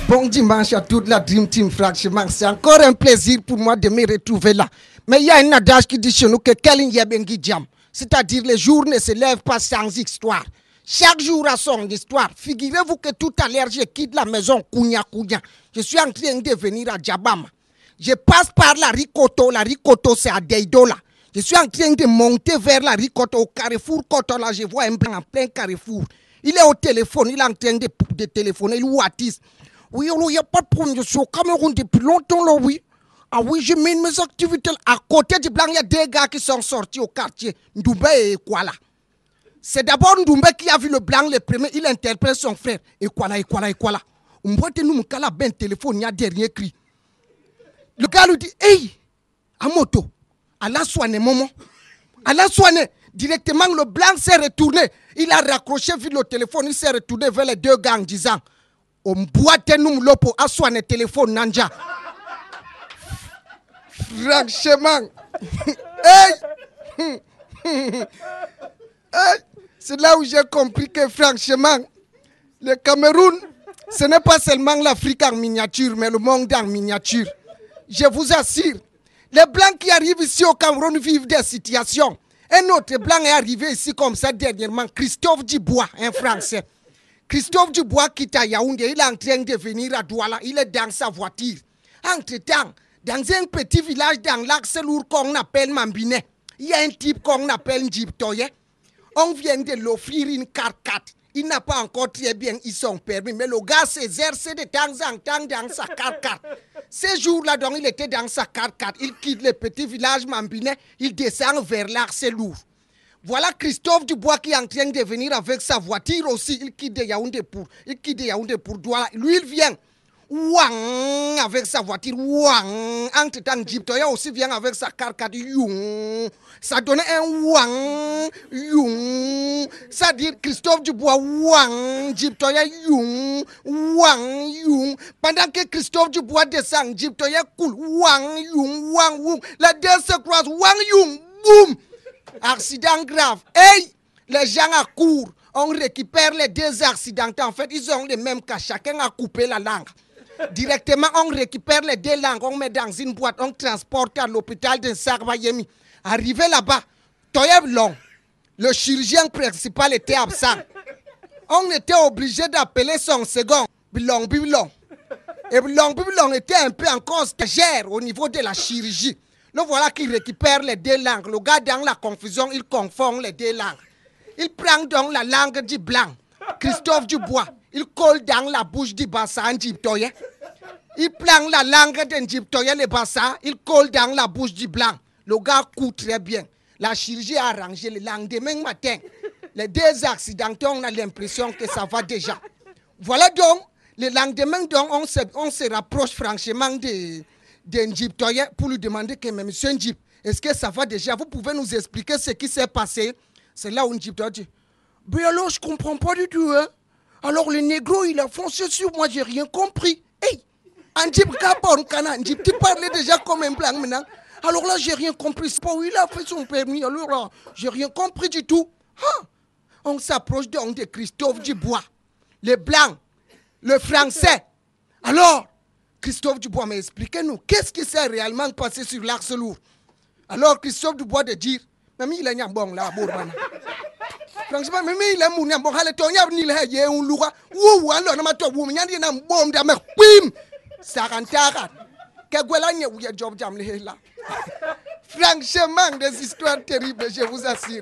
Bon dimanche à toute la Dream Team, franchement, c'est encore un plaisir pour moi de me retrouver là. Mais il y a un adage qui dit chez nous que Kelin Yabengi Djam, c'est-à-dire les jours ne se lèvent pas sans histoire. Chaque jour a son histoire. Figurez-vous que tout à l'heure, je quitte la maison Kounya. Je suis en train de venir à Djabama. Je passe par la Ricoto c'est à Deidola. Je suis en train de monter vers la Ricoto au carrefour Koto, là je vois un blanc en plein carrefour. Il est au téléphone, il est en train de téléphoner, il ouatise. Oui, il n'y a pas de problème, je suis au Cameroun depuis longtemps là, oui. Ah oui, je mène mes activités. À côté du blanc, il y a des gars qui sont sortis au quartier, Ndoumbe et Kwala. C'est d'abord Ndoumbe qui a vu le blanc le premier, il interprète son frère. Et Kwala. On voit que nous, on a ben téléphone, il y a dernier cri. Le gars lui dit, hey, à moto, Allah soigne, maman. Allah soigne. Directement, le blanc s'est retourné. Il a raccroché vu le téléphone, il s'est retourné vers les deux gars en disant, on boite nous lopo à soigner le téléphone, Nanja. Franchement, hey, c'est là où j'ai compris que franchement, le Cameroun, ce n'est pas seulement l'Afrique en miniature, mais le monde en miniature. Je vous assure, les Blancs qui arrivent ici au Cameroun vivent des situations. Un autre Blanc est arrivé ici comme ça dernièrement, Christophe Dubois, un Français. Christophe Dubois quitte à Yaoundé, il est en train de venir à Douala, il est dans sa voiture. Entre-temps, dans un petit village dans l'axe lourd qu'on appelle Mambiné, il y a un type qu'on appelle Njiptoye. On vient de l'offrir une carte 4. Il n'a pas encore très bien eu son permis, mais le gars s'exerce de temps en temps dans sa carte 4. Ces jours-là, donc, il était dans sa carte 4. Il quitte le petit village Mambiné, il descend vers l'axe lourd. Voilà Christophe Dubois qui est en train de venir avec sa voiture aussi. Il quitte Yaoundé pour Douala. Lui, il vient. Ouang, avec sa voiture, ouang. Entre-temps, Njiptoya aussi vient avec sa carte, young. Ça donnait un ouang, young. Ça dit Christophe Dubois, ouang, Njiptoya, young, ouang, young. Pendant que Christophe Dubois descend, Njiptoya coule, ouang, young, ouang, young. La deux se croisent, ouang, young, boum. Accident grave. Hey, les gens accourent. On récupère les deux accidentés. En fait, ils ont les mêmes cas. Chacun a coupé la langue. Directement, on récupère les deux langues, on met dans une boîte, on transporte à l'hôpital de Sarbayemi. Arrivé là-bas, Toyeb Long, le chirurgien principal était absent. On était obligé d'appeler son second, Bilong. Et Bilong était un peu encore stagiaire au niveau de la chirurgie. Le voilà qui récupère les deux langues. Le gars, dans la confusion, il confond les deux langues. Il prend donc la langue du blanc, Christophe Dubois. Il colle dans la bouche du bassin Njiptoye. Il prend la langue de Njiptoye, le bassin, il colle dans la bouche du blanc. Le gars court très bien. La chirurgie a arrangé le lendemain matin. Les deux accidentés, on a l'impression que ça va déjà. Voilà donc, le lendemain, donc, on se rapproche franchement de Njiptoye pour lui demander que, mais monsieur Njip, est-ce que ça va déjà? Vous pouvez nous expliquer ce qui s'est passé? C'est là où Njiptoye dit, ben alors, je comprends pas du tout, hein. Alors le négro, il a foncé sur moi, j'ai rien compris. Hey, Njip tu parlais déjà comme un blanc maintenant. Alors là, j'ai rien compris. C'est pas où il a fait son permis. Alors là, j'ai rien compris du tout. Hein? On s'approche donc de Christophe Dubois, le blanc, le français. Alors, Christophe Dubois, mais expliquez-nous, qu'est-ce qui s'est réellement passé sur l'axe lourd? Alors Christophe Dubois de dire, mais il a bon là, Bourbana. Franchement, mais il a mon bon halé ton yab ni la ye un loura. Wou alors na to wou nyandi na bom da me pim. Sarantara. Kagwela nye ou ya job jam le là. Franchement, des histoires terribles, je vous assure.